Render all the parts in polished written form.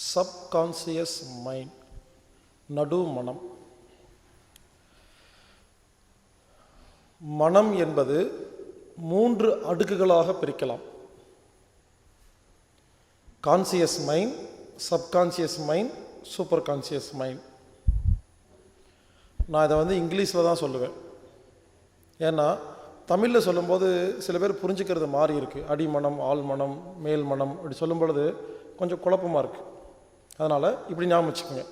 Subconscious mind, நடு மனம். மனம் என்பது 3 அடுக்குகளாக பிரிக்கலாம். Conscious mind, subconscious mind, super conscious mind. நான் இதை இங்கிலீஷில் தான் சொல்லுவேன். ஏன்னா தமிழில் சொல்லும்போது சில பேர் புரிஞ்சுக்கிறது மாறி இருக்குது. அடிமனம், ஆழ்மனம், மேல் மனம் அப்படி சொல்லும் பொழுது கொஞ்சம் குழப்பமாக இருக்குது. அதனால் இப்படி ஞாபகம் வச்சுக்கோங்க: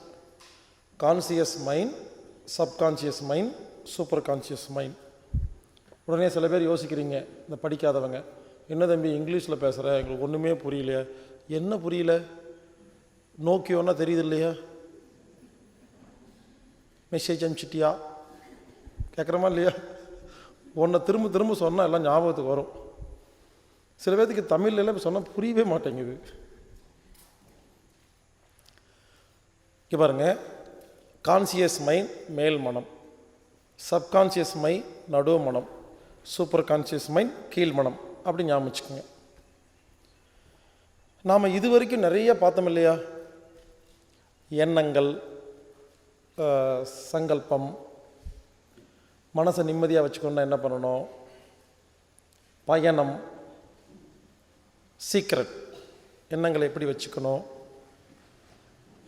conscious mind, subconscious mind, super conscious mind. உடனே சில பேர் யோசிக்கிறீங்க, இந்த படிக்காதவங்க, என்ன தம்பி இங்கிலீஷில் பேசுகிற, எங்களுக்கு ஒன்றுமே புரியலையா? என்ன புரியல? நோக்கியோன்னா தெரியுது இல்லையா? மெசேஜ் அனுப்பிச்சிட்டியா கேட்குறமா இல்லையா? ஒன்றை திரும்ப திரும்ப சொன்னால் எல்லாம் ஞாபகத்துக்கு வரும். சில பேர்த்துக்கு தமிழ்லாம் சொன்னால் புரியவே மாட்டேங்குது. இங்கே பாருங்கள்: கான்சியஸ் மைண்ட் மேல் மனம், சப்கான்சியஸ் மைண்ட் நடு மனம், சூப்பர் கான்சியஸ் மைண்ட் கீழ் மனம். அப்படி ஞாபகம் வச்சுக்கோங்க. நாம் இது வரைக்கும் நிறைய பார்த்தோம் இல்லையா? எண்ணங்கள், சங்கல்பம், மனசை நிம்மதியாக வச்சுக்கணுன்னா என்ன பண்ணணும்? பயணம், சீக்ரெட், எண்ணங்களை எப்படி வச்சுக்கணும்,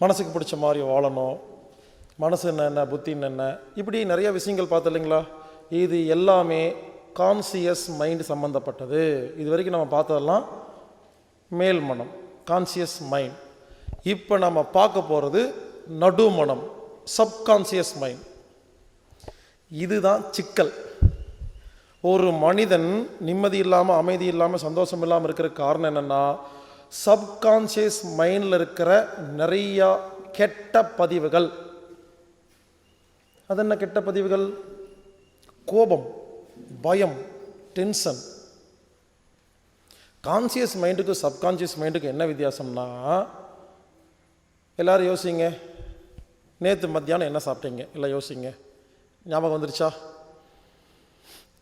மனசுக்கு பிடிச்ச மாதிரி வாழணும், மனசு என்ன, புத்தி என்ன, இப்படி நிறைய விஷயங்கள் பார்த்து இல்லைங்களா? இது எல்லாமே கான்சியஸ் மைண்ட் சம்மந்தப்பட்டது. இது வரைக்கும் நம்ம பார்த்ததெல்லாம் மேல் மனம், கான்சியஸ் மைண்ட். இப்போ நம்ம பார்க்க போகிறது நடு மனம், சப்கான்சியஸ் மைண்ட். இதுதான் சிக்கல். ஒரு மனிதன் நிம்மதி இல்லாமல், அமைதி இல்லாமல், சந்தோஷம் இல்லாமல் இருக்கிற காரணம் என்னென்னா, சப்கான்சியஸ் மைண்டில் இருக்கிற நிறையா கெட்ட பதிவுகள். அது என்ன கெட்ட பதிவுகள்? கோபம், பயம், டென்ஷன். கான்சியஸ் மைண்டுக்கு சப்கான்சியஸ் மைண்டுக்கு என்ன வித்தியாசம்னா, எல்லோரும் யோசிங்க, நேற்று மத்தியானம் என்ன சாப்பிட்டீங்க? எல்லாம் யோசிங்க. ஞாபகம் வந்துருச்சா?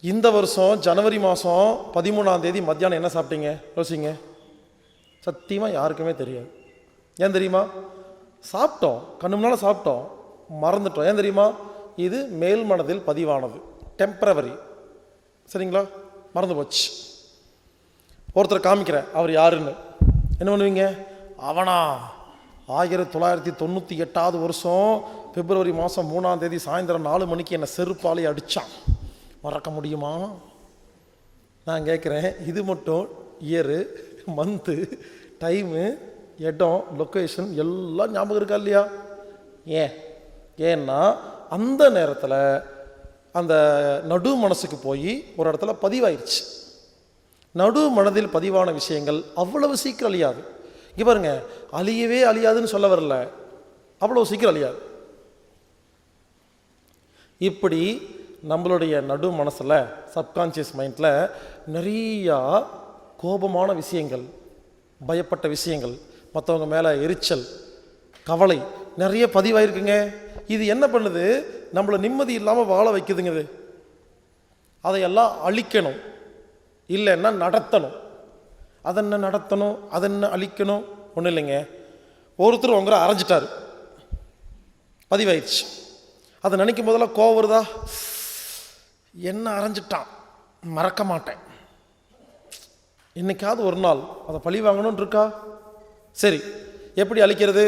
இந்த வருஷம் ஜனவரி மாதம் 13ஆம் தேதி மத்தியானம் என்ன சாப்பிட்டீங்க? யோசிங்க. சத்தியமாக யாருக்குமே தெரியாது. ஏன் தெரியுமா? சாப்பிட்டோம், கண்ணு முன்னால் சாப்பிட்டோம், மறந்துட்டோம். ஏன் தெரியுமா? இது மேல் மனதில் பதிவானது, டெம்பரவரி. சரிங்களா? மறந்து போச்சு. ஒருத்தர் காமிக்கிறேன், அவர் யாருன்னு. என்ன பண்ணுவீங்க? அவனா 1998 வருஷம் பிப்ரவரி மாதம் 3ஆம் தேதி சாயந்தரம் 4 மணிக்கு என்னை செருப்பாலே அடித்தான். மறக்க முடியுமா? நான் கேட்குறேன், இது மட்டும் இயரு, மந்த்து, டைமு, இடம், லொக்கேஷன் எல்லாம் ஞாபகம் இருக்கா இல்லையா? ஏன்னா அந்த நேரத்தில் அந்த நடு மனசுக்கு போய் ஒரு இடத்துல பதிவாயிருச்சு. நடு மனதில் பதிவான விஷயங்கள் அவ்வளவு சீக்கிரம் அழியாது. இங்கே பாருங்க, அழியவே அழியாதுன்னு சொல்ல வரல, அவ்வளோ சீக்கிரம் அழியாது. இப்படி நம்மளுடைய நடு மனசில், சப்கான்சியஸ் மைண்டில் நிறையா கோபமான விஷயங்கள், பயப்பட்ட விஷயங்கள், மற்றவங்க மேலே எரிச்சல், கவலை நிறைய பதிவாயிருக்குங்க. இது என்ன பண்ணுது? நம்மளை நிம்மதி இல்லாமல் வாழ வைக்குதுங்க. அதையெல்லாம் அழிக்கணும், இல்லைன்னா நடத்தணும். அதென்ன நடத்தணும், அதென்ன அழிக்கணும்? ஒன்றும் இல்லைங்க. ஒருத்தர் உங்களை அரைஞ்சிட்டாரு, பதிவாயிடுச்சு. அதை நினைக்கும் போதெல்லாம் கோவம் வருதா? என்ன அரைஞ்சிட்டான், மறக்க மாட்டேன், இன்னைக்காவது ஒரு நாள் அதை பழி வாங்கணும்னு இருக்கா? சரி, எப்படி அழிக்கிறது?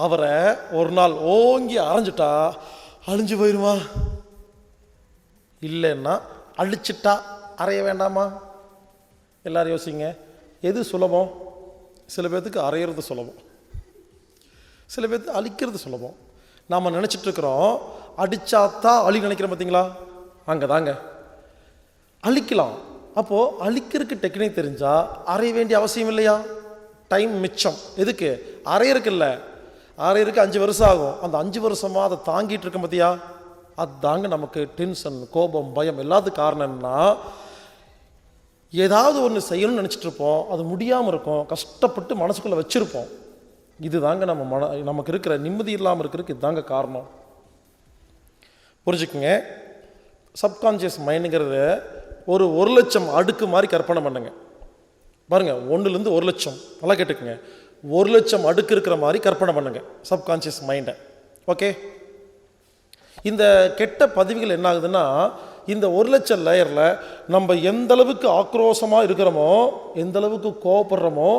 அவரை ஒரு நாள் ஓங்கி அரைஞ்சிட்டா அழிஞ்சு போயிடுமா? இல்லைன்னா அழிச்சிட்டா அறைய வேண்டாமா? எல்லாரும் யோசிங்க, எது சுலபம்? சில பேர்த்துக்கு அறையிறது சுலபம், சில பேர்த்துக்கு அழிக்கிறது சுலபம். நாம் நினச்சிட்ருக்குறோம் அடித்தாத்தான் அழி நினைக்கிறோம். பார்த்தீங்களா? அங்கே தாங்க அழிக்கலாம். அப்போது அழிக்கிறதுக்கு டெக்னிக் தெரிஞ்சால் அறைய வேண்டிய அவசியம் இல்லையா? டைம் மிச்சம். எதுக்கு? அறையிறக்குல்ல, அறையிறக்கு 5 வருஷம் ஆகும். அந்த 5 வருஷமாக அதை தாங்கிட்டு இருக்கோம். பார்த்தியா? அதுதாங்க நமக்கு டென்ஷன், கோபம், பயம் எல்லாத்துக்கும் காரணம் என்னன்னா, ஏதாவது ஒன்று செய்யணும்னு நினச்சிட்டு இருப்போம், அது முடியாமல் இருக்கும், கஷ்டப்பட்டு மனசுக்குள்ளே வச்சுருப்போம். இது தாங்க நமக்கு இருக்கிற நிம்மதி இல்லாமல் இருக்கிறதுக்கு இதுதாங்க காரணம். புரிஞ்சுக்குங்க. சப்கான்ஷியஸ் மைண்டுங்கிறத ஒரு 1,00,000 அடுக்கு மாதிரி கற்பனை பண்ணுங்க. பாருங்கள், 1லேருந்து 1,00,000. நல்லா கேட்டுக்குங்க. 1,00,000 அடுக்கு இருக்கிற மாதிரி கற்பனை பண்ணுங்க சப்கான்ஷியஸ் மைண்டை. ஓகே, இந்த கெட்ட பதிவுகள் என்ன ஆகுதுன்னா, இந்த 1,00,000 லேயரில் நம்ம எந்த அளவுக்கு ஆக்ரோஷமாக இருக்கிறோமோ, எந்த அளவுக்கு கோவப்படுறோமோ,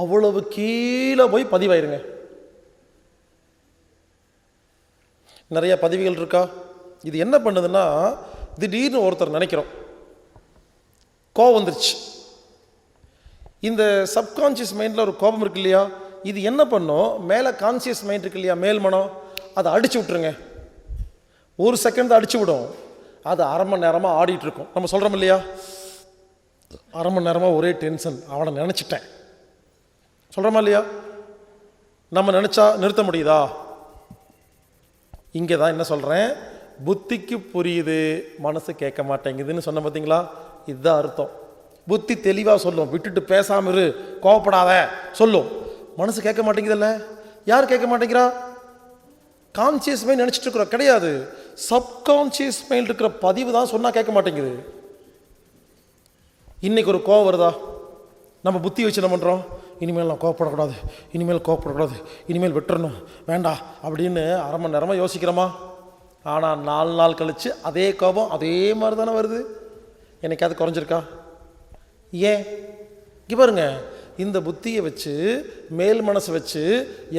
அவ்வளவு கீழே போய் பதிவாயிருங்க. நிறைய பதிவுகள் இருக்கா? இது என்ன பண்ணுதுன்னா, திடீர்னு ஒருத்தர் நினைக்கிறோம், கோவம் வந்துருச்சு. இந்த சப்கான்ஷியஸ் மைண்டில் ஒரு கோபம் இருக்கு இல்லையா, இது என்ன பண்ணும், மேலே கான்சியஸ் மைண்ட் இருக்கு இல்லையா, மேல் மனம், அதை அடிச்சு விட்டுருங்க. 1 செகண்ட் தான் அடிச்சு விடும். அது அரை மணி நேரமாக ஆடிட்டு இருக்கும். நம்ம சொல்கிறோம் இல்லையா, அரை மணி நேரமாக ஒரே டென்ஷன், அவனை நினச்சிட்டேன் சொல்கிறோமா இல்லையா? நம்ம நினச்சா நிறுத்த முடியுதா? இங்கே தான் என்ன சொல்கிறேன், புத்திக்கு புரியுது, மனசு கேட்க மாட்டேங்குதுன்னு சொன்ன பார்த்தீங்களா? இதுதான் அர்த்தம். புத்தி தெளிவாக சொல்லும், விட்டுட்டு பேசாமல் இரு, கோவப்படாத சொல்லும். மனசு கேட்க மாட்டேங்குதுல்ல. யார் கேட்க மாட்டேங்கிறா? கான்சியஸ் மைண்ட் நினச்சிட்டு இருக்கிறோம் கிடையாது, சப்கான்சியஸ் மைண்ட் இருக்கிற பதிவு தான் சொன்னால் கேட்க மாட்டேங்குது. இன்னைக்கு ஒரு கோவம் வருதா, நம்ம புத்தி வச்சு என்ன பண்ணுறோம், இனிமேல் நான் கோவப்படக்கூடாது, இனிமேல் கோவப்படக்கூடாது, இனிமேல் விட்டுறணும், வேண்டாம் அப்படின்னு அரை மணி நேரமாக யோசிக்கிறோமா? ஆனால் 4 நாள் கழித்து அதே கோபம் அதே மாதிரி தானே வருது. என்னைக்காவது குறைஞ்சிருக்கா? ஏன்? இங்கே பாருங்க, இந்த புத்தியை வச்சு, மேல் மனசை வச்சு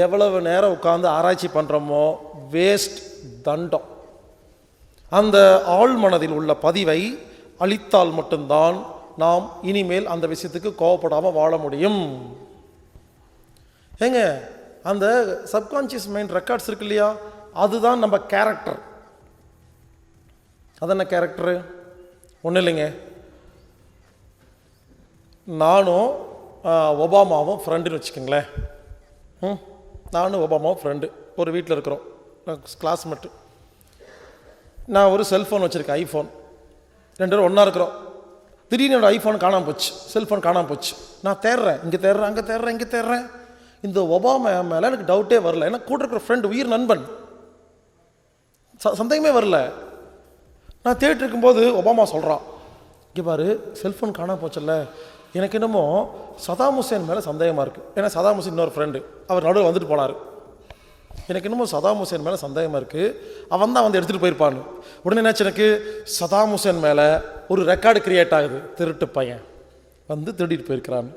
எவ்வளவு நேரம் உட்காந்து ஆராய்ச்சி பண்ணுறோமோ வேஸ்ட், தண்டம். அந்த ஆழ் மனதில் உள்ள பதிவை அழித்தால் மட்டும்தான் நாம் இனிமேல் அந்த விஷயத்துக்கு கோவப்படாமல் வாழ முடியும். ஏங்க, அந்த சப்கான்ஷியஸ் மைண்ட் ரெக்கார்ட்ஸ் இருக்கு இல்லையா, அதுதான் நம்ம கேரக்டர். அது என்ன கேரக்டரு? ஒன்றும் இல்லைங்க, நானும் ஒபாமாவும் ஃப்ரெண்டுன்னு வச்சுக்கோங்களேன். நானும் ஒபாமாவும் ஃப்ரெண்டு, ஒரு வீட்டில் இருக்கிறோம், கிளாஸ்மேட்டு. நான் ஒரு செல்ஃபோன் வச்சுருக்கேன், ஐஃபோன். 2 பேரும் ஒன்றா இருக்கிறோம். திடீர்னு என்னோடய ஐஃபோன் காணாமல் போச்சு, செல்ஃபோன் காணாமல் போச்சு. நான் தேடுறேன், இங்கே தேடுறேன், அங்கே தேடுறேன், இங்கே தேடுறேன். இந்த ஒபாமா மேலே எனக்கு டவுட்டே வரல. ஏன்னா கூட இருக்கிற ஃப்ரெண்டு, உயிர் நண்பன், சந்தேகமே வரல. நான் தேடிட்டு இருக்கும்போது ஒபாமா சொல்கிறான், இங்கே பாரு செல்ஃபோன் காணாமல் போச்சல்ல, எனக்கு என்னமோ சதாம் ஹுசேன் மேலே சந்தேகமாக இருக்குது. ஏன்னா சதாம் ஹுசேன் இன்னொரு ஃப்ரெண்டு, அவர் நடுவில் வந்துட்டு போனார். எனக்கு என்னமோ சதாம் ஹுசேன் மேலே சந்தேகமாக இருக்குது, அவன் தான் வந்து எடுத்துகிட்டு போயிருப்பான்னு. உடனே என்னாச்சு, எனக்கு சதாம் ஹுசேன் மேலே ஒரு ரெக்கார்டு கிரியேட் ஆகுது, திருட்டு பையன் வந்து திருடிட்டு போயிருக்கிறான்னு.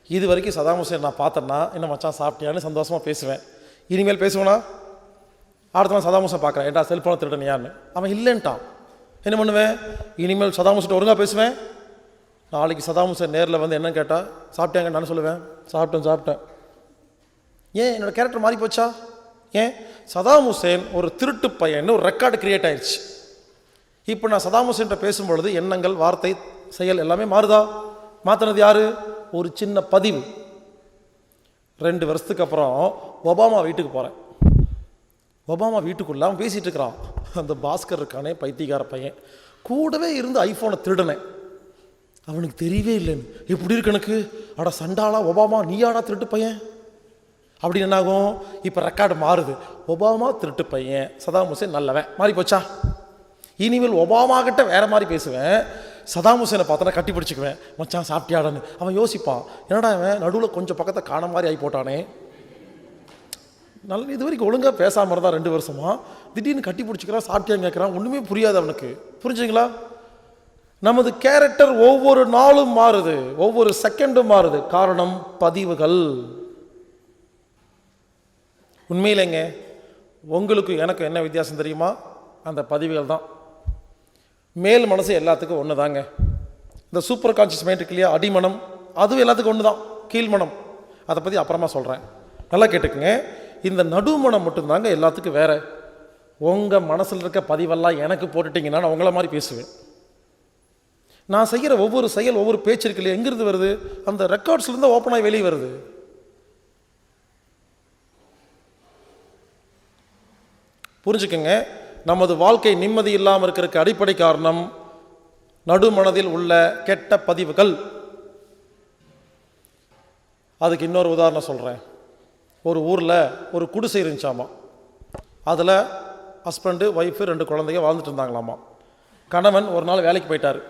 இது வரைக்கும் சதாம் ஹுசேன் நான் பார்த்தேன்னா, என்ன மச்சான் சாப்பிட்டியான்னு சந்தோஷமாக பேசுவேன். இனிமேல் பேசுவேனா? அடுத்த நாள் சதாம் ஹுசேன் பார்க்குறேன், ஏன்டா செல்ஃபோனை திருடனியான்னு. அவன் இல்லைன்ட்டான். என்ன பண்ணுவேன், இனிமேல் சதாம் ஹுசேன் ஒழுங்காக பேசுவேன். நாளைக்கு சதாம் ஹுசேன் நேரில் வந்து என்ன கேட்டால் சாப்பிட்டாங்க, நான் சொல்லுவேன் சாப்பிட்டேன். ஏன் என்னோடய கேரக்டர் மாறி போச்சா? ஏன்? சதாம் ஹுசேன் ஒரு திருட்டு பையன், ஒரு ரெக்கார்டு கிரியேட் ஆயிடுச்சு. இப்போ நான் சதாம் ஹுசேன்கிட்ட பேசும்பொழுது எண்ணங்கள், வார்த்தை, செயல் எல்லாமே மாறுதா? மாற்றினது யார்? ஒரு சின்ன பதிவு. 2 வருஷத்துக்கு அப்புறம் ஒபாமா வீட்டுக்கு போகிறேன். ஒபாமா வீட்டுக்குள்ள அவன் பேசிகிட்டு இருக்கிறான். அந்த பாஸ்கர் இருக்கானே, பைத்தியக்கார பையன், கூடவே இருந்து ஐஃபோனை திருடினேன். அவனுக்கு தெரியவே இல்லைன்னு. எப்படி இருக்கு எனக்கு, அட சண்டாளா ஒபாமா, நீயாடா திருட்டு பையன் அப்படின்னு. என்னாகும், இப்போ ரெக்கார்டு மாறுது. ஒபாமா திருட்டு பையன், சதாம் ஹுசேன் நல்லவன், மாறி போச்சா? இனிமேல் ஒபாமா கிட்ட வேற மாதிரி பேசுவேன். சதாம் ஹுசேனை பார்த்தனா கட்டி பிடிச்சிக்குவேன், மச்சான் சாப்பிட்டியாடான்னு. அவன் யோசிப்பான், என்னடா அவன் நடுவில் கொஞ்சம் பக்கத்தை காண மாதிரி ஆகி போட்டானே, நல்ல இது வரைக்கும் ஒழுங்காக பேசாமல் இருந்தால் 2 வருஷமா திடீர்னு கட்டி பிடிச்சிக்கிறான், சாப்பிட்டியான்னு கேட்குறான், ஒன்றுமே புரியாது அவனுக்கு. புரிஞ்சுங்களா? நமது கேரக்டர் ஒவ்வொரு நாளும் மாறுது, ஒவ்வொரு செகண்டும் மாறுது. காரணம் பதிவுகள். உண்மையிலேங்க, உங்களுக்கு எனக்கு என்ன வித்தியாசம் தெரியுமா? அந்த பதிவுகள் தான். மேல் மனசு எல்லாத்துக்கும் ஒன்று தாங்க. இந்த சூப்பர் கான்சியஸ் மைண்ட் இருக்கு இல்லையா, அடிமனம், அதுவும் எல்லாத்துக்கும் ஒன்று தான். கீழ்மனம், அதை பற்றி அப்புறமா சொல்கிறேன், நல்லா கேட்டுக்குங்க. இந்த நடுமனம் மட்டும்தாங்க எல்லாத்துக்கும் வேற. உங்கள் மனசில் இருக்க பதிவெல்லாம் எனக்கு போட்டுட்டிங்கன்னா நான் உங்களை மாதிரி பேசுவேன். நான் செய்கிற ஒவ்வொரு செயல், ஒவ்வொரு பேச்சு இருக்கு இல்லையா, எங்கிருந்து வருது? அந்த ரெக்கார்ட்ஸ்லேருந்து ஓப்பன் ஆகி வெளியே வருது. புரிஞ்சுக்கங்க, நமது வாழ்க்கை நிம்மதி இல்லாமல் இருக்கிறதுக்கு அடிப்படை காரணம் நடுமனதில் உள்ள கெட்ட பதிவுகள். அதுக்கு இன்னொரு உதாரணம் சொல்கிறேன். ஒரு ஊரில் ஒரு குடிசை இருந்துச்சாமா. அதில் ஹஸ்பண்டு, ஒய்ஃபு, 2 குழந்தைங்க வாழ்ந்துட்டு இருந்தாங்களாமா. கணவன் ஒரு நாள் வேலைக்கு போயிட்டார்.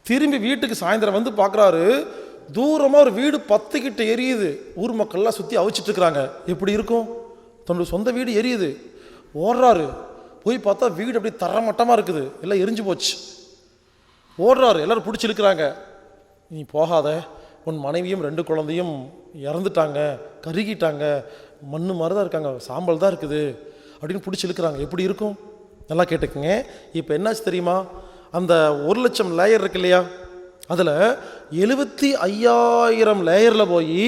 திரும்பி வீட்டுக்கு சாயந்தரம் வந்து பார்க்குறாரு, தூரமாக ஒரு வீடு 10 கிட்ட எரியுது, ஊர் மக்கள்லாம் சுற்றி அவிச்சிட்டு இருக்கிறாங்க. எப்படி இருக்கும்? தன்னோட சொந்த வீடு எரியுது, ஓடுறாரு. போய் பார்த்தா வீடு அப்படி தரமட்டமாக இருக்குது, எல்லாம் எரிஞ்சு போச்சு. ஓடுறாரு, எல்லோரும் பிடிச்சி இழுக்கிறாங்க. நீ போகாத, உன் மனைவியும் 2 குழந்தையும் இறந்துட்டாங்க, கருகிட்டாங்க, மண்ணு மாதிரி தான் இருக்காங்க, சாம்பல் தான் இருக்குது அப்படின்னு பிடிச்சி இழுக்கிறாங்க. எப்படி இருக்கும்? நல்லா கேட்டுக்குங்க. இப்போ என்னாச்சு தெரியுமா? அந்த 1,00,000 லேயர் இருக்கு இல்லையா, அதில் 75,000 லேயரில் போய்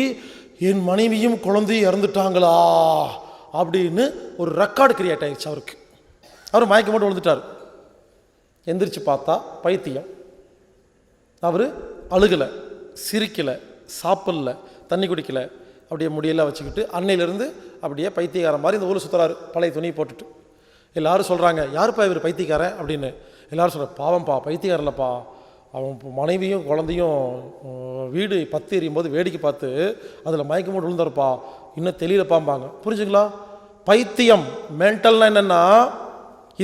என் மனைவியும் குழந்தையும் இறந்துட்டாங்களா அப்படின்னு ஒரு ரெக்கார்டு கிரியேட் ஆயிடுச்சு அவருக்கு. அவர் மயக்கம் போட்டு விழுந்துட்டார். எந்திரிச்சு பார்த்தா பைத்தியம். அவர் அழுகலை, சிரிக்கலை, சாப்பிடல, தண்ணி குடிக்கலை, அப்படியே முடியெல்லாம் வச்சுக்கிட்டு அன்னையிலேருந்து அப்படியே பைத்தியக்காரன் மாதிரி இந்த ஊரில் சுற்றுறாரு, பழைய துணி போட்டுட்டு. எல்லாரும் சொல்கிறாங்க, யாருப்பா இவர் பைத்தியக்காரன் அப்படின்னு. எல்லாரும் சொல்கிறார், பாவம்ப்பா, பைத்தியக்காரன்லப்பா, அவன் மனைவியும் குழந்தையும் வீடு 10 எரியும் போது வேடிக்கை பார்த்து அதில் மயக்கம் போட்டு விழுந்தாருப்பா, இன்னும் தெரியலப்பாம்பாங்க. புரிஞ்சுங்களா? பைத்தியம், மென்டல்னா என்னென்னா,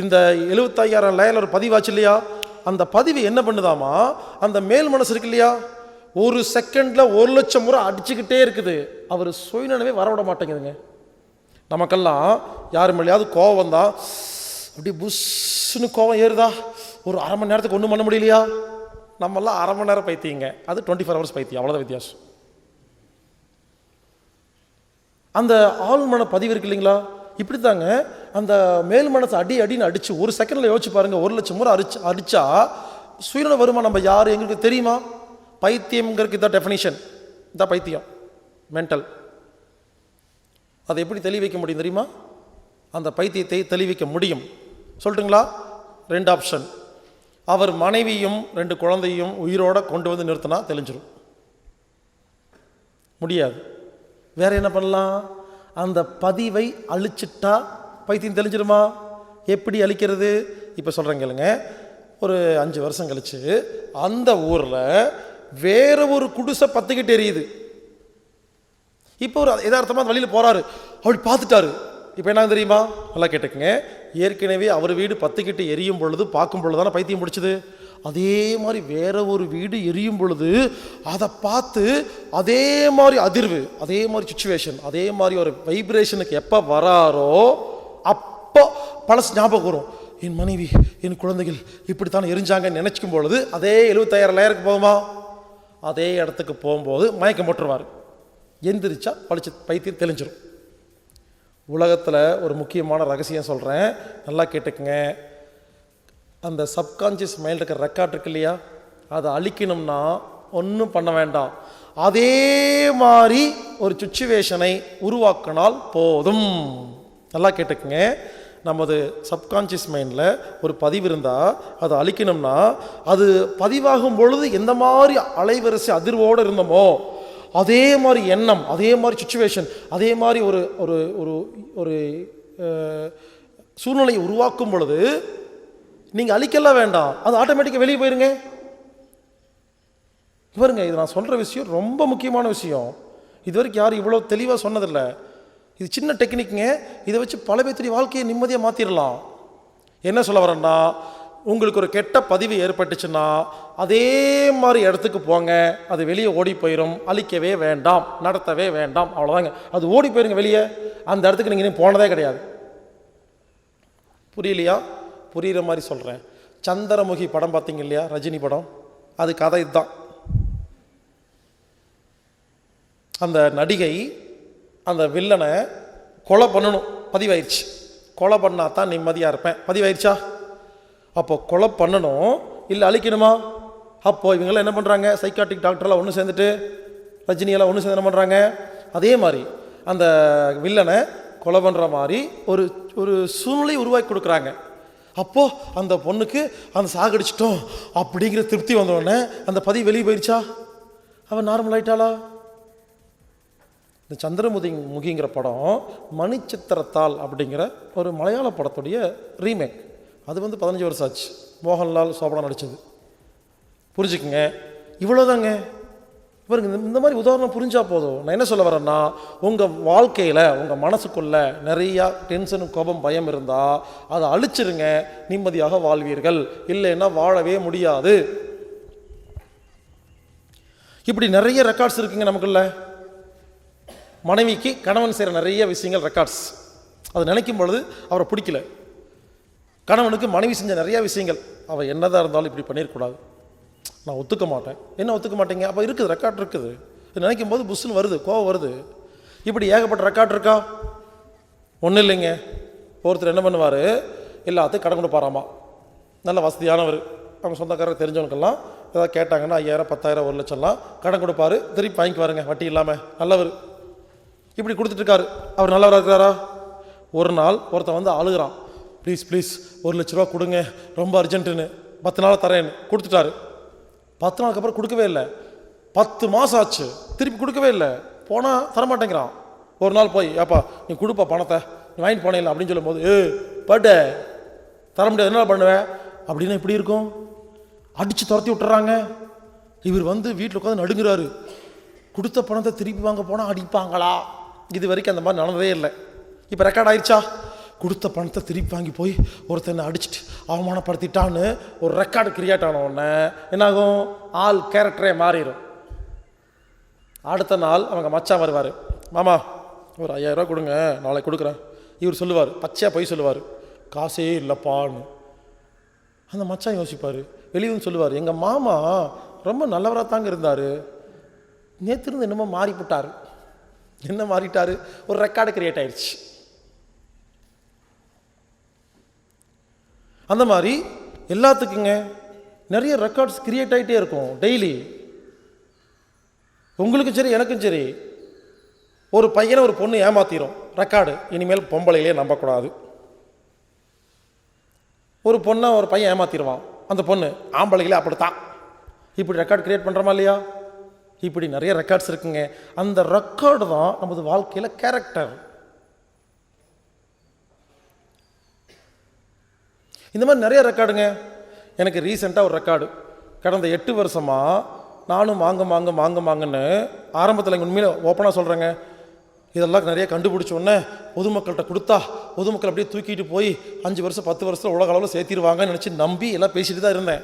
இந்த 75,000 லேயரில் ஒரு பதிவாச்சு இல்லையா, அந்த பதிவு என்ன பண்ணுதாமா, அந்த மேல் மனசு இருக்கு இல்லையா, ஒரு செகண்டில் 1,00,000 முறை அடிச்சுக்கிட்டே இருக்குது. அவர் சுயநினைவே வரவிட மாட்டேங்குதுங்க. நமக்கெல்லாம் யார் மேலேயாவது கோவம் வந்தா அப்படி புஷ்ஷுன்னு கோவம் ஏறுதா, ஒரு அரை மணி நேரத்துக்கு ஒன்றும் பண்ண முடியலையா? நம்மெல்லாம் அரை மணி நேரம் பைத்தியங்க, அது 24 ஹவர்ஸ் பைத்தியம், அவ்வளோதான் வித்தியாசம். அந்த ஆள் மன பதிவு இருக்கு இல்லைங்களா, இப்படி தாங்க அந்த மேல் மனசை அடின்னு அடித்து ஒரு செகண்டில் யோசிச்சு பாருங்கள், 1,00,000 முறை அடித்தா சுயநல வருமா? நம்ம யார் எங்களுக்கு தெரியுமா? பைத்தியம்ங்கிறதுக்கு இதான் டெஃபினிஷன், இதான் பைத்தியம், மென்டல். அதை எப்படி தெளிவிக்க முடியும் தெரியுமா? அந்த பைத்தியத்தை தெளிவிக்க முடியும், சொல்லட்டுங்களா? 2 ஆப்ஷன். அவர் மனைவியும் 2 குழந்தையும் உயிரோட கொண்டு வந்து நிறுத்தினா தெளிஞ்சிடும். முடியாது. வேற என்ன பண்ணலாம்? அந்த பதிவை அழிச்சிட்டா பைத்தியம் தெளிஞ்சிருமா? எப்படி அழிக்கிறது? இப்போ சொல்கிறேன் கேளுங்க. ஒரு 5 வருஷம் கழிச்சு அந்த ஊரில் வேற ஒரு குடிசை 10 கிட்ட எரியுது. இப்போ ஒரு யதார்த்தமாக வழியில் போகிறாரு, அப்படி பார்த்துட்டாரு. இப்போ என்ன தெரியுமா? நல்லா கேட்டுக்குங்க. ஏற்கனவே அவர் வீடு 10 கிட்ட எரியும் பொழுது பார்க்கும் பொழுது தானே பைத்தியம் பிடிச்சது. அதே மாதிரி வேற ஒரு வீடு எரியும் பொழுது அதை பார்த்து அதே மாதிரி அதிர்வு, அதே மாதிரி சுச்சுவேஷன், அதே மாதிரி ஒரு வைப்ரேஷனுக்கு எப்போ வராரோ அப்போ பழசு ஞாபகம் வரும். என் மனைவி, என் குழந்தைகள் இப்படித்தான் எரிஞ்சாங்கன்னு நினச்சிக்கும் பொழுது அதே 75,000 லேயருக்கு போகுமா? அதே இடத்துக்கு போகும்போது மயக்கம் போட்டுருவார். எந்திரிச்சா பழிச்சு பைத்தியம் தெளிஞ்சிடும். உலகத்தில் ஒரு முக்கியமான ரகசியம் சொல்கிறேன், நல்லா கேட்டுக்குங்க. அந்த சப்கான்ஷியஸ் மைண்ட் இருக்கிற ரெக்கார்ட் இருக்கு இல்லையா, அதை அழிக்கணும்னா ஒன்றும் பண்ண வேண்டாம். அதே மாதிரி ஒரு சுச்சுவேஷனை உருவாக்கினால் போதும். நல்லா கேட்டுக்குங்க. நமது சப்கான்ஷியஸ் மைண்டில் ஒரு பதிவு இருந்தால் அதை அழிக்கணும்னா, அது பதிவாகும் பொழுது எந்த மாதிரி அலைவரிசை அதிர்வோடு இருந்தோமோ அதே மாதிரி எண்ணம், அதே மாதிரி சுச்சுவேஷன், அதே மாதிரி ஒரு ஒரு ஒரு ஒரு சூழ்நிலையை உருவாக்கும் பொழுது நீங்கள் அழிக்கலாம் வேண்டாம், அது ஆட்டோமேட்டிக்காக வெளியே போயிருங்க. பாருங்க, இது நான் சொல்கிற விஷயம் ரொம்ப முக்கியமான விஷயம். இது வரைக்கும் யாரும் இவ்வளோ தெளிவாக சொன்னதில்லை. இது சின்ன டெக்னிக்குங்க. இதை வச்சு பல பேர்த்துடைய வாழ்க்கையை நிம்மதியாக மாற்றிடலாம். என்ன சொல்ல வரேன்னா, உங்களுக்கு ஒரு கெட்ட பதிவு ஏற்பட்டுச்சுன்னா அதே மாதிரி இடத்துக்கு போங்க, அது வெளியே ஓடி போயிடும். அழிக்கவே வேண்டாம், நடத்தவே வேண்டாம், அவ்வளோதாங்க. அது ஓடி போயிருங்க வெளியே. அந்த இடத்துக்கு நீங்கள் போனதே கிடையாது. புரியலையா? புரிகிற மாதிரி சொல்கிறேன். சந்திரமுகி படம் பார்த்தீங்க இல்லையா, ரஜினி படம், அது கதை இதுதான். அந்த நடிகை அந்த வில்லனை கொலை பண்ணணும், பதிவாயிருச்சு. கொலை பண்ணால் தான் நிம்மதியாக இருப்பேன், பதிவாயிருச்சா? அப்போ கொலை பண்ணணும் இல்லை அழிக்கணுமா? அப்போது இவங்களாம் என்ன பண்ணுறாங்க, சைக்காட்ரிக் டாக்டர்லாம் ஒன்று சேர்ந்துட்டு, ரஜினியெல்லாம் ஒன்று சேர்ந்து என்ன பண்ணுறாங்க, அதே மாதிரி அந்த வில்லனை கொலை பண்ணுற மாதிரி ஒரு ஒரு சூழ்நிலை உருவாக்கி கொடுக்குறாங்க. அப்போது அந்த பொண்ணுக்கு அந்த சாகடிச்சிட்டோம் அப்படிங்கிற திருப்தி வந்தோடனே அந்த பதிவு வெளியே போயிடுச்சா? அவன் நார்மல் ஆயிட்டாளா? இந்த சந்திரமுகிங்கிற படம் மணிச்சித்திரத்தாள் அப்படிங்கிற ஒரு மலையாள படத்துடைய ரீமேக். அது 15 வருஷம் ஆச்சு. மோகன்லால், சோபனா நடித்தது. புரிஞ்சுக்குங்க, இவ்வளோதாங்க. பாருங்க, இந்த மாதிரி உதாரணம் புரிஞ்சால் போதும். நான் என்ன சொல்ல வரேன்னா, உங்கள் வாழ்க்கையில் உங்கள் மனசுக்குள்ளே நிறையா டென்ஷனு, கோபம், பயம் இருந்தால் அதை அழிச்சிருங்க, நிம்மதியாக வாழ்வீர்கள். இல்லைன்னா வாழவே முடியாது. இப்படி நிறைய ரெக்கார்ட்ஸ் இருக்குங்க நமக்குள்ள. மனைவிக்கு கணவன் செய்கிற நிறைய விஷயங்கள் ரெக்கார்ட்ஸ். அது நினைக்கும் பொழுது அவரை பிடிக்கல. கணவனுக்கு மனைவி செஞ்ச நிறைய விஷயங்கள், அவள் என்னதான் இருந்தாலும் இப்படி பண்ணிடக்கூடாது, நான் ஒத்துக்க மாட்டேன். என்ன ஒத்துக்க மாட்டேங்க? அப்போ இருக்குது, ரெக்கார்ட் இருக்குது. நினைக்கும் போது புஷ்ஷுன்னு வருது, கோவம் வருது. இப்படி ஏகப்பட்ட ரெக்கார்ட் இருக்கா? ஒன்றும் இல்லைங்க. ஒருத்தர் என்ன பண்ணுவார், எல்லாத்தையும் கடன் கொடுப்பாராமா. நல்ல வசதியானவர், அவங்க சொந்தக்காரர் தெரிஞ்சவனுக்கெல்லாம் ஏதாவது கேட்டாங்கன்னா 5000, 10,000, 1 லட்சம்லாம் கடன் கொடுப்பாரு, திருப்பி வாங்கிக்குவாருங்க வட்டி இல்லாமல். நல்லவர். இப்படி கொடுத்துட்ருக்காரு. அவர் நல்லவராக இருக்கிறாரா? ஒரு நாள் ஒருத்தன் வந்து அழுகிறான், ப்ளீஸ் ப்ளீஸ் 1 லட்ச ரூபா கொடுங்க, ரொம்ப அர்ஜென்ட்டுன்னு, 10 நாள் தரேன்னு கொடுத்துட்டாரு. 10 நாளுக்கு அப்புறம் கொடுக்கவே இல்லை. 10 மாதம் ஆச்சு, திருப்பி கொடுக்கவே இல்லை. போனால் தரமாட்டேங்கிறான். ஒரு நாள் போய், ஏப்பா நீ கொடுப்பா பணத்தை, நீ வாங்கிட்டு போனேன் அப்படின்னு சொல்லும் போது, பட்டு தர முடியாது, என்ன பண்ணுவேன் அப்படின்னா இப்படி இருக்கும். அடித்து துரத்தி விட்டுறாங்க. இவர் வந்து வீட்டில் உட்காந்து நடுங்கிறாரு. கொடுத்த பணத்தை திருப்பி வாங்க போனால் அடிப்பாங்களா? இது வரைக்கும் அந்த மாதிரி நடந்ததே இல்லை. இப்போ ரெக்கார்ட் ஆயிடுச்சா? கொடுத்த பணத்தை திருப்பி வாங்கி போய் ஒருத்தனை அடிச்சுட்டு அவமானப்படுத்திட்டான்னு ஒரு ரெக்கார்டு கிரியேட் ஆன உடனே என்னாகும், ஆள் கேரக்டரே மாறிடும். அடுத்த நாள் அவங்க மச்சான் வருவார், மாமா ஒரு 5000 ரூபா கொடுங்க, நாளைக்கு கொடுக்குறேன். இவர் சொல்லுவார், பச்சையாக போய் சொல்லுவார், காசே இல்லைப்பான்னு. அந்த மச்சான் யோசிப்பார், வெளியே வந்து சொல்லுவார், எங்கள் மாமா ரொம்ப நல்லவராக தாங்க இருந்தார், நேற்று இருந்து என்னமோ மாறிவிட்டார். என்ன மாறிட்டார்? ஒரு ரெக்கார்டு கிரியேட் ஆயிடுச்சு. அந்த மாதிரி எல்லாத்துக்குங்க நிறைய ரெக்கார்ட்ஸ் கிரியேட் ஆகிட்டே இருக்கும் டெய்லி. உங்களுக்கும் சரி எனக்கும் சரி. ஒரு பையனை ஒரு பொண்ணு ஏமாத்திரும், ரெக்கார்டு, இனிமேல் பொம்பளையிலே நம்பக்கூடாது. ஒரு பொண்ணை ஒரு பையன் ஏமாத்திடுவான், அந்த பொண்ணு ஆம்பளைகளே அப்படித்தான். இப்படி ரெக்கார்டு கிரியேட் பண்ணுறோமா இல்லையா? இப்படி நிறைய ரெக்கார்ட்ஸ் இருக்குங்க. அந்த ரெக்கார்டு தான் நமது வாழ்க்கையில் கேரக்டர். இந்த மாதிரி நிறைய ரெக்கார்டுங்க. எனக்கு ரீசெண்டாக ஒரு ரெக்கார்டு, கடந்த 8 வருஷமாக நானும் வாங்கன்னு ஆரம்பத்தில் உண்மையில ஓப்பனாக சொல்கிறேங்க, இதெல்லாம் நிறைய கண்டுபிடிச்சோன்னே பொதுமக்கள்கிட்ட கொடுத்தா பொதுமக்கள் அப்படியே தூக்கிட்டு போய் 5 வருஷம் 10 வருஷத்தில் உலக அளவில் சேர்த்திடுவாங்கன்னு நினச்சி நம்பி எல்லாம் பேசிட்டு தான் இருந்தேன்.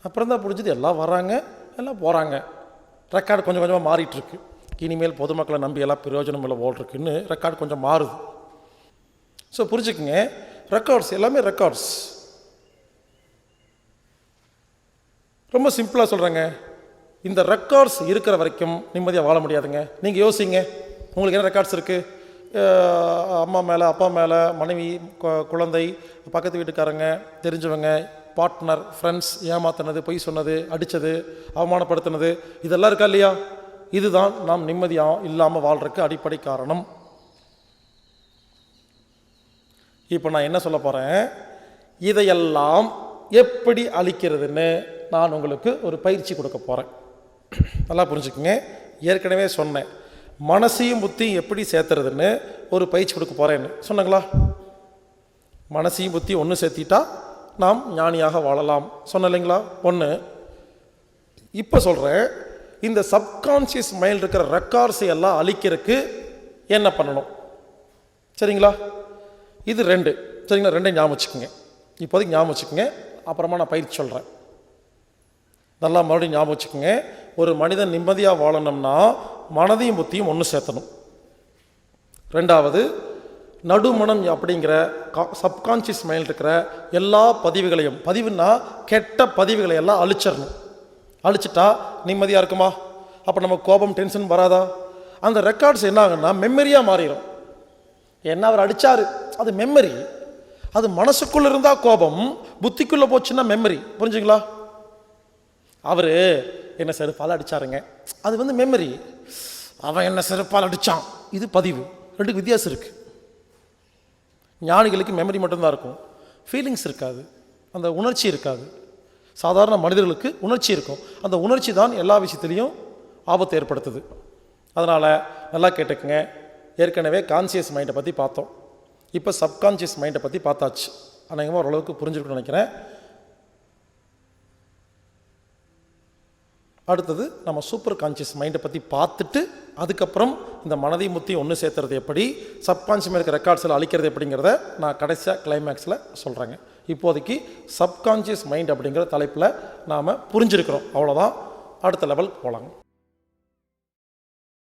அப்புறம் தான் பிடிச்சது, எல்லாம் வராங்க எல்லாம் போகிறாங்க. ரெக்கார்டு கொஞ்சம் கொஞ்சமாக மாறிட்டுருக்கு. இனிமேல் பொதுமக்களை நம்பி எல்லாம் பிரயோஜனம் இல்லை ஓடுறதுக்குன்னு ரெக்கார்டு கொஞ்சம் மாறுது. ஸோ புரிஞ்சுக்குங்க, ரெக்கார்ட்ஸ் எல்லாமே ரெக்கார்ட்ஸ். ரொம்ப சிம்பிளாக சொல்கிறேங்க, இந்த ரெக்கார்ட்ஸ் இருக்கிற வரைக்கும் நிம்மதியாக வாழ முடியாதுங்க. நீங்கள் யோசிங்க, உங்களுக்கு என்ன ரெக்கார்ட்ஸ் இருக்குது? அம்மா மேலே, அப்பா மேலே, மனைவி, குழந்தை, பக்கத்து வீட்டுக்காரங்க, தெரிஞ்சவங்க, பார்ட்னர், ஃப்ரெண்ட்ஸ், ஏமாத்தினது, பொய் சொன்னது, அடித்தது, அவமானப்படுத்தினது, இதெல்லாம் இருக்கா இல்லையா? இதுதான் நாம் நிம்மதியாக இல்லாமல் வாழ்கிறதுக்கு அடிப்படை காரணம். இப்போ நான் என்ன சொல்ல போகிறேன், இதையெல்லாம் எப்படி அழிக்கிறதுன்னு நான் உங்களுக்கு ஒரு பயிற்சி கொடுக்க போகிறேன். நல்லா புரிஞ்சுக்குங்க. ஏற்கனவே சொன்னேன், மனசையும் புத்தியும் எப்படி சேர்த்துறதுன்னு ஒரு பயிற்சி கொடுக்க போகிறேன்னு சொன்னாங்களா? மனசையும் புத்தி ஒன்று சேர்த்திட்டா நாம் ஞானியாக வாழலாம் சொன்ன இல்லைங்களா? ஒன்று. இப்போ சொல்கிறேன், இந்த சப்கான்ஷியஸ் மைண்ட் இருக்கிற ரெக்கார்ட்ஸை எல்லாம் அழிக்கிறதுக்கு என்ன பண்ணணும், சரிங்களா? இது 2, சரிங்களா? 2 ஞாபகம் வச்சுக்கோங்க. இப்போதைக்கு ஞாபகம் வச்சுக்கோங்க, அப்புறமா நான் பயிற்சி சொல்கிறேன். நல்லா மறுபடியும் ஞாபகம் வச்சுக்கோங்க. ஒரு மனிதன் நிம்மதியாக வாழணும்னா மனதையும் புத்தியும் ஒன்று சேர்த்தணும். 2வது, நடுமனம் அப்படிங்கிற சப்கான்ஷியஸ் மைண்ட் இருக்கிற எல்லா பதிவுகளையும், பதிவுன்னா கெட்ட பதிவுகளை எல்லாம் அழிச்சிடணும். அழிச்சிட்டா நிம்மதியாக இருக்குமா? அப்போ நம்ம கோபம், டென்ஷன் வராதா? அந்த ரெக்கார்ட்ஸ் என்ன ஆகுன்னா மெமரியாக மாறிடும். என்ன அவர் அடித்தார், அது மெமரி. அது மனசுக்குள்ளே இருந்தால் கோபம், புத்திக்குள்ளே போச்சுன்னா மெமரி. புரிஞ்சுங்களா? அவர் என்ன செருப்பால் அடித்தாருங்க, அது வந்து மெமரி. அவன் என்ன செருப்பால் அடித்தான், இது பதிவு. 2 வித்தியாசம் இருக்குது. ஞானிகளுக்கு மெமரி மட்டும்தான் இருக்கும், ஃபீலிங்ஸ் இருக்காது, அந்த உணர்ச்சி இருக்காது. சாதாரண மனிதர்களுக்கு உணர்ச்சி இருக்கும். அந்த உணர்ச்சி தான் எல்லா விஷயத்துலேயும் ஆபத்தை ஏற்படுத்துது. அதனால் நல்லா கேட்டுக்குங்க. ஏற்கனவே கான்சியஸ் மைண்டை பற்றி பார்த்தோம், இப்போ சப்கான்ஷியஸ் மைண்டை பற்றி பார்த்தாச்சு. அநேகமாக ஓரளவுக்கு புரிஞ்சுக்கணும்னு நினைக்கிறேன். அடுத்தது நம்ம சூப்பர் கான்ஷியஸ் மைண்டை பற்றி பார்த்துட்டு அதுக்கப்புறம் இந்த மனதை முத்தி ஒன்று சேர்த்துறது எப்படி, சப்கான்ஷியஸ் இருக்க ரெக்கார்ட்ஸில் அழிக்கிறது எப்படிங்கிறத நான் கடைசியாக கிளைமேக்ஸில் சொல்கிறேங்க. இப்போதைக்கு சப்கான்ஷியஸ் மைண்ட் அப்படிங்கிற தலைப்பில் நாம் புரிஞ்சிருக்கிறோம், அவ்வளோதான். அடுத்த லெவல் போகலாங்க.